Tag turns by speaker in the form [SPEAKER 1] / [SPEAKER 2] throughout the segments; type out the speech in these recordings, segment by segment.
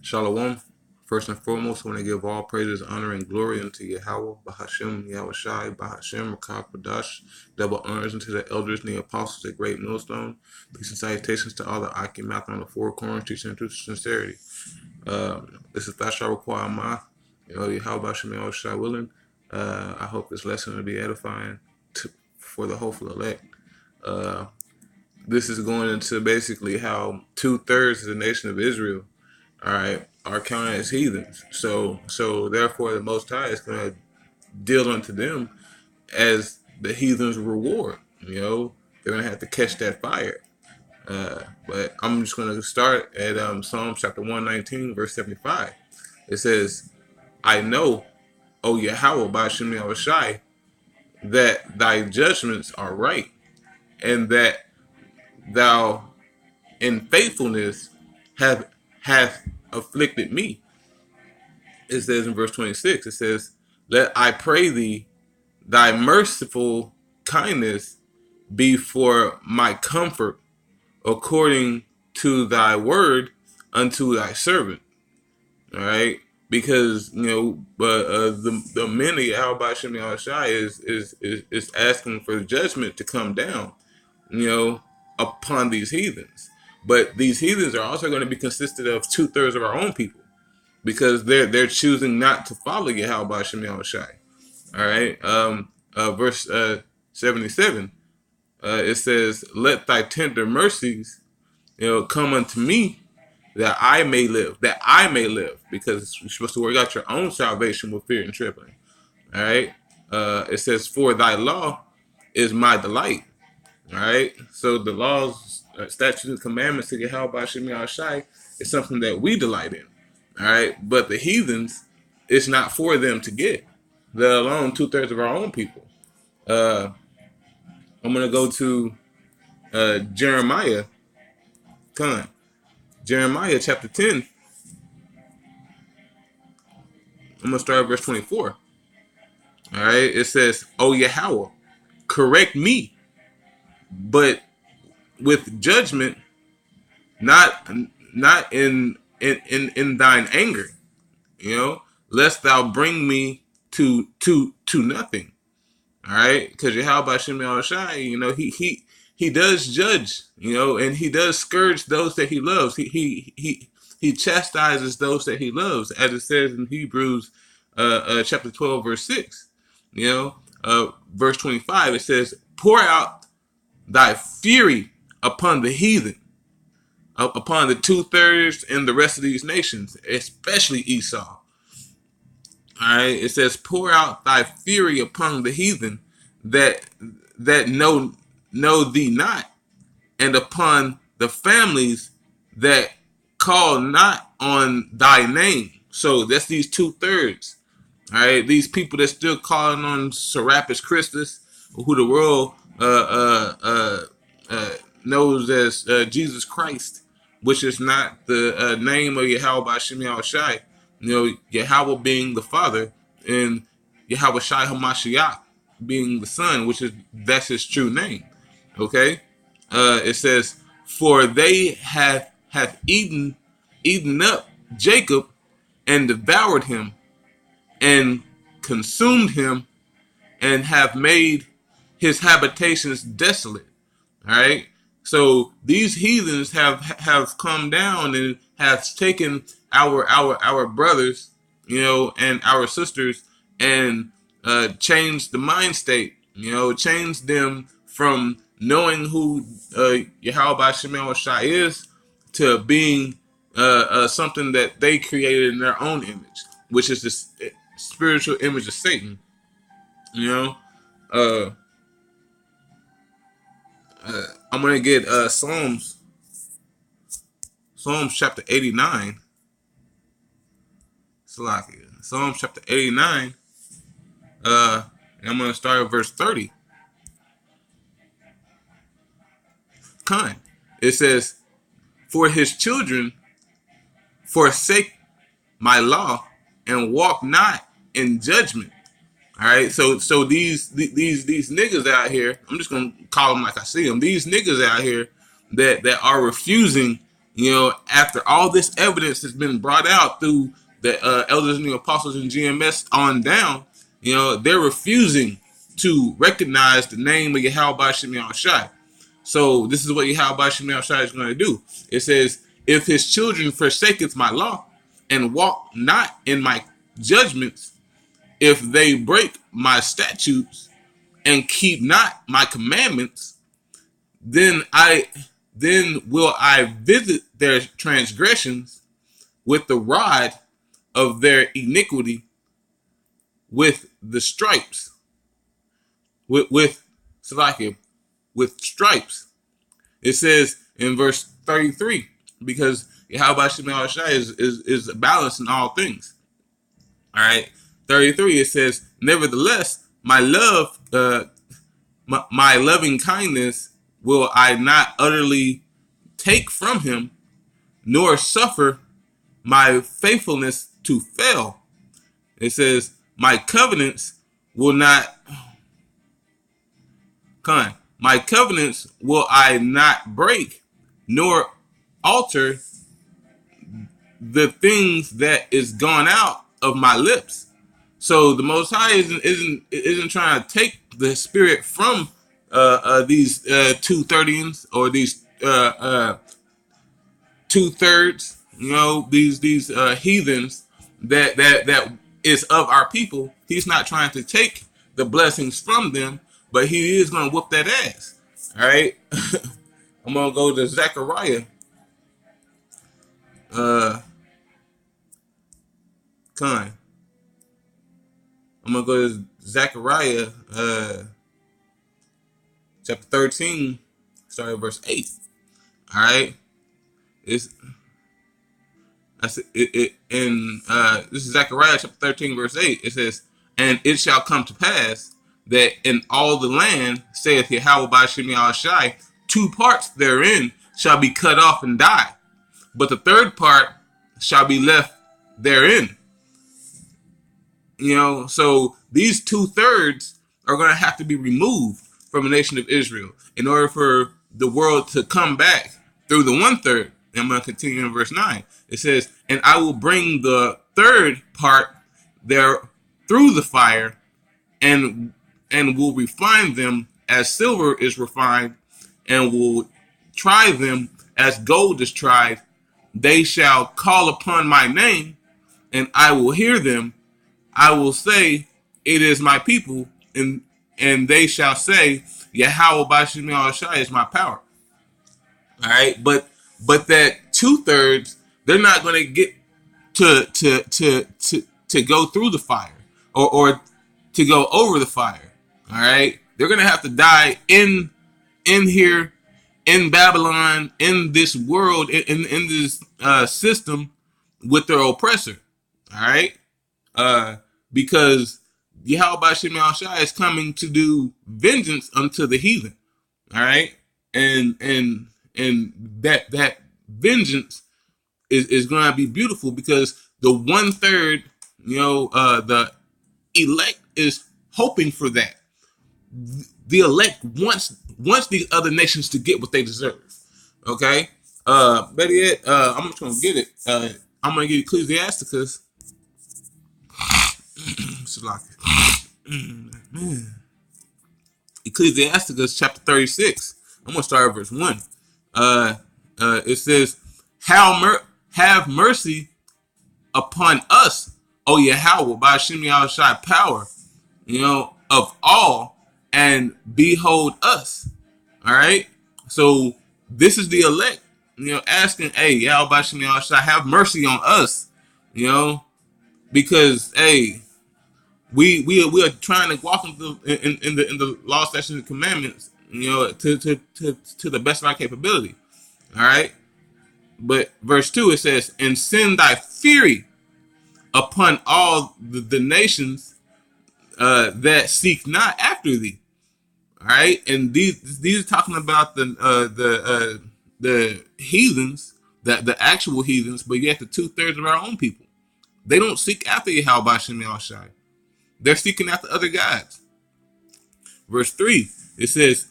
[SPEAKER 1] Shalom. First and foremost, I want to give all praises, honor, and glory unto Yahweh, Bahashem, Yahweh Shai, Bahashem, Rakah Padash. Double honors unto the elders and the apostles at Great Millstone. Peace and salutations to all the Akimath on the four corners, teaching truth sincerity. This is Thashar Require Ma, Yahweh Bahashem, Yahweh Shai willing. I hope this lesson will be edifying for the hopeful elect. This is going into basically how 2/3 of the nation of Israel, all right, are counted as heathens. So therefore, the Most High is going to deal unto them as the heathens' reward. You know, they're going to have to catch that fire. But I'm just going to start at Psalm chapter 119, verse 75. It says, "I know, O Yahweh, by Shem Yahushai, that thy judgments are right, and that thou in faithfulness hath afflicted me." It says in verse 26, it says, "Let I pray thee, thy merciful kindness be for my comfort, according to thy word unto thy servant." All right, because the men of Yahweh Shem Yahushai is asking for judgment to come down, upon these heathens. But these heathens are also going to be consisted of 2/3 of our own people, because they're choosing not to follow Yahweh Shem Yahushai. All right, verse 77. It says, "Let thy tender mercies, come unto me, that I may live." That I may live, because you're supposed to work out your own salvation with fear and trembling. All right. It says, "For thy law is my delight." All right. So the laws, statutes, and commandments to Yahweh Shem Yahushai is something that we delight in. All right. But the heathens, it's not for them to get, let alone 2/3 of our own people. I'm going to go to Jeremiah. Come on. Jeremiah chapter 10. I'm going to start at verse 24. All right. It says, "O Yahweh, correct me, but with judgment, not in thine anger, lest thou bring me to nothing." All right, because Yahweh Shem Yahushai, he does judge, and he does scourge those that he loves. He chastises those that he loves, as it says in Hebrews chapter 12, verse 6. Verse 25, it says, "Pour out thy fury upon the heathen, upon the 2/3 and the rest of these nations, especially Esau." All right, it says, "Pour out thy fury upon the heathen that know thee not, and upon the families that call not on thy name." So that's these 2/3. All right, these people that still calling on Serapis Christus, who the world knows as Jesus Christ, which is not the name of Yahweh Shem Yahushai. Yahweh being the Father, and Yahweh Shai Hamashiach being the Son, that's his true name. Okay, it says, "For they have eaten up Jacob, and devoured him, and consumed him, and have made his habitations desolate." All right. So these heathens have come down and have taken our brothers, and our sisters, and changed the mind state, changed them from knowing who Yahweh Shem Yahushai is, to being something that they created in their own image, which is the spiritual image of Satan. I'm gonna get Psalms chapter 89. Psalms chapter 89. And I'm gonna start at verse 30. It says, "For his children forsake my law, and walk not in judgment." All right, so these niggas out here, I'm just gonna call them like I see them. These niggas out here that are refusing, After all this evidence has been brought out through the elders and the apostles and GMS on down, they're refusing to recognize the name of Yahweh Ba'Shem Yahushai. So this is what Yahweh Ba'Shem Yahushai is going to do. It says, if his children forsaketh my law and walk not in my judgments, if they break my statutes and keep not my commandments, then will I visit their transgressions with the rod of their iniquity, with the stripes, with stripes. It says in verse 33, because Yahweh Ba'Shem Yahushai is balanced in all things. All right, 33. It says, nevertheless, my love, my loving kindness will I not utterly take from him, nor suffer my faithfulness to fail. It says, my covenants will I not break, nor alter the things that is gone out of my lips. So the Most High isn't trying to take the spirit from these 230s or these 2/3, these heathens that is of our people. He's not trying to take the blessings from them, but he is going to whoop that ass. All right. I'm going to go to Zechariah. I'm going to go to Zechariah chapter 13, starting at verse 8. All right. This is Zechariah chapter 13, verse 8. It says, and it shall come to pass that in all the land, saith Yahweh Ba'Shem Yahushai, 2 parts therein shall be cut off and die, but the 3rd part shall be left therein. So these 2/3 are going to have to be removed from the nation of Israel in order for the world to come back through the 1/3. And I'm going to continue in verse 9. It says, and I will bring the 3rd part there through the fire, and will refine them as silver is refined, and will try them as gold is tried. They shall call upon my name, and I will hear them. I will say, it is my people, and they shall say, Yahweh Ba'Shem Yahushai is my power. All right, but that 2/3, they're not going to get to go through the fire or to go over the fire. All right, they're going to have to die in here, in Babylon, in this world, in this system with their oppressor. All right, because Yahweh Ba'Shem Yahushai is coming to do vengeance unto the heathen. All right, and that vengeance is going to be beautiful, because the 1/3, the elect is hoping for that. The elect wants these other nations to get what they deserve. Okay, better yet, I'm just gonna get it. I'm gonna get Ecclesiasticus. Ecclesiasticus chapter 36. I'm gonna start at verse 1. It says, have mercy upon us, O Yahweh, Ba'Shem Yahushai power, of all, and behold us. All right. So this is the elect, asking, hey, Yahweh Ba'Shem Yahushai, have mercy on us, because hey, we are trying to walk in the law, statutes, and commandments, to the best of our capability. All right. But verse 2, it says, and send thy fury upon all the nations that seek not after thee. All right. And these are talking about the heathens, the actual heathens, but yet the 2/3 of our own people. They don't seek after Yahweh Ba'Shem Yahushai. They're seeking after other gods. Verse 3, it says,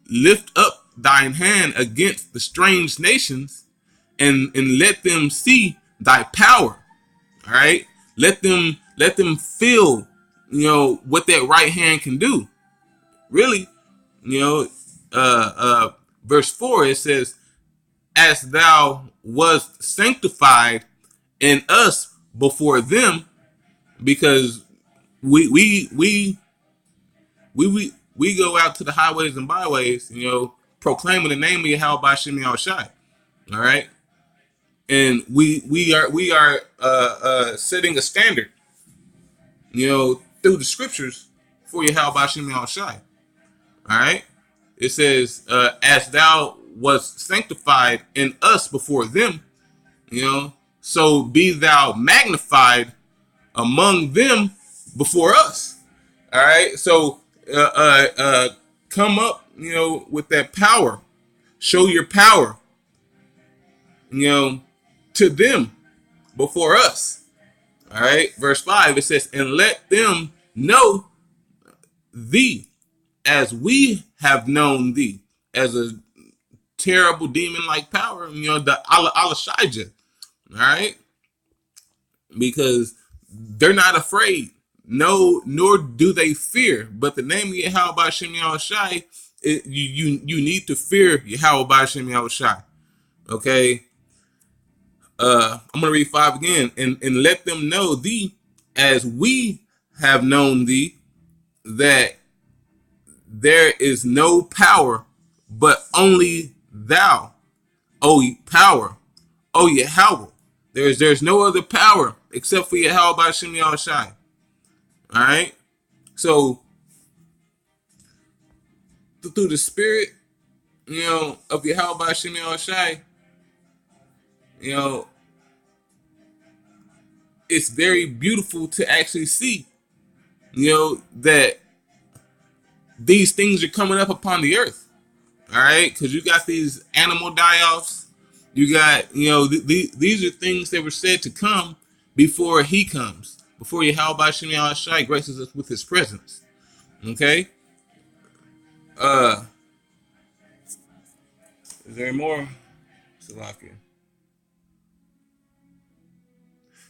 [SPEAKER 1] lift up thine hand against the strange nations, and let them see thy power. All right, let them feel, what that right hand can do. Really, you know, verse 4, it says, "As thou wast sanctified in us before them," because we go out to the highways and byways, proclaiming the name of Yahweh Bashim Yahushai. All right, and we are setting a standard, through the scriptures for Yahweh Bashim Yahushai. All right, it says, "As thou was sanctified in us before them, so be thou magnified among them before us." All right, so come up, with that power. Show your power, to them before us. All right, verse 5, it says, "And let them know thee as we have known thee," as a terrible demon-like power, the Alashijah. All right, because they're not afraid, no, nor do they fear. But the name of Yahweh B'Shem Yahushai, you need to fear Yahweh B'Shem Yahushai. Okay, I'm gonna read 5 again, and let them know thee as we have known thee, that there is no power but only thou, O power, O Yahweh. There's no other power except for Yahweh B'Shem Yahushai. All right, so through the spirit, of Yahweh B'Shem Yahushai, it's very beautiful to actually see, that these things are coming up upon the earth. All right, because you got these animal die-offs. You got, these are things that were said to come before he comes, before Yahweh B'Shem Yahushai graces us with his presence. Okay. Is there more? Salakia.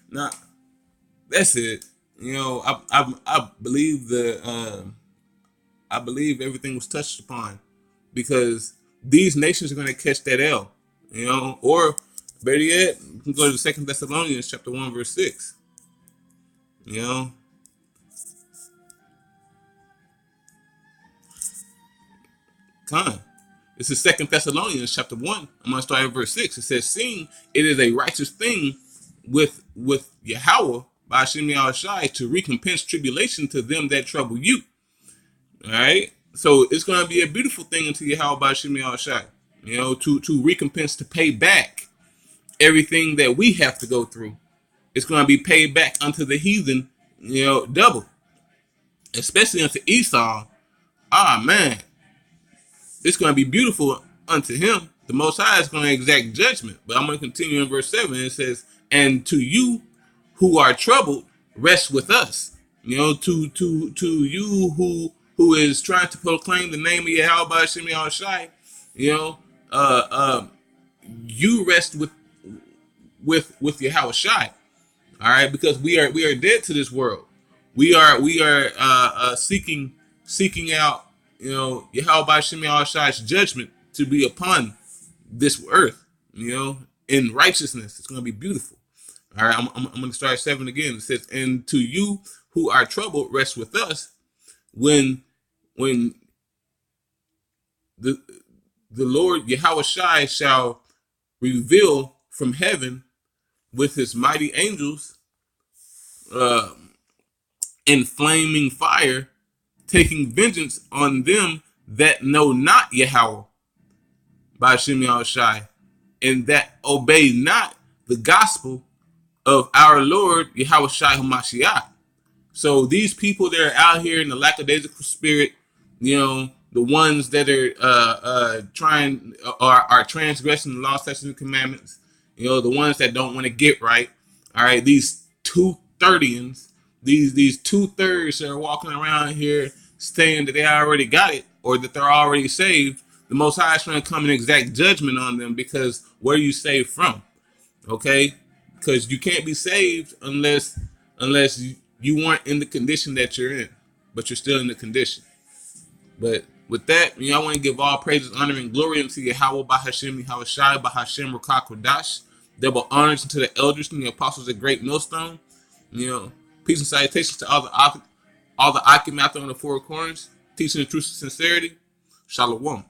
[SPEAKER 1] Nah, that's it. I believe I believe everything was touched upon, because these nations are going to catch that L, or better yet, you can go to 2 Thessalonians chapter 1 verse 6. Con. This is 2 Thessalonians chapter 1. I'm going to start at verse 6. It says, "Seeing it is a righteous thing with Yahweh B'Shem Yahushai to recompense tribulation to them that trouble you." All right, so it's going to be a beautiful thing unto Yahweh B'Shem Yahushai, to recompense, to pay back everything that we have to go through. It's going to be paid back unto the heathen, double, especially unto Esau. Ah, man, it's going to be beautiful unto him. The Most High is going to exact judgment. But I'm going to continue in verse 7. It says, "And to you who are troubled, rest with us." To you who is trying to proclaim the name of Yahweh B'Shem Yahushai, you rest with Yahushai. All right, because we are dead to this world. We are seeking out, Yahweh B'Shem Yahushai's judgment to be upon this earth, in righteousness. It's going to be beautiful. All right, I'm going to start at 7 again. It says, "And to you who are troubled, rest with us, when the Lord Yahushai shall reveal from heaven with his mighty angels in flaming fire, taking vengeance on them that know not Yahweh B'Shem Yahushai, and that obey not the gospel of our Lord Yahushai HaMashiach." So these people that are out here in the lackadaisical spirit, the ones that are are transgressing the law, statutes, and commandments, the ones that don't want to get right. All right, these 230s, these 2/3 that are walking around here saying that they already got it, or that they're already saved, The Most High is trying to come and exact judgment on them because where you saved from, okay? Because you can't be saved unless you weren't in the condition that you're in, but you're still in the condition. But with that, I want to give all praises, honor, and glory unto Yahweh Bahashem, Yahweh Shai Bahashem Rakah Kodash. Double honors to the elders and the apostles of Great Millstone. Peace and salutations to all the Akim out there on the four corners, teaching the truth and sincerity. Shalom.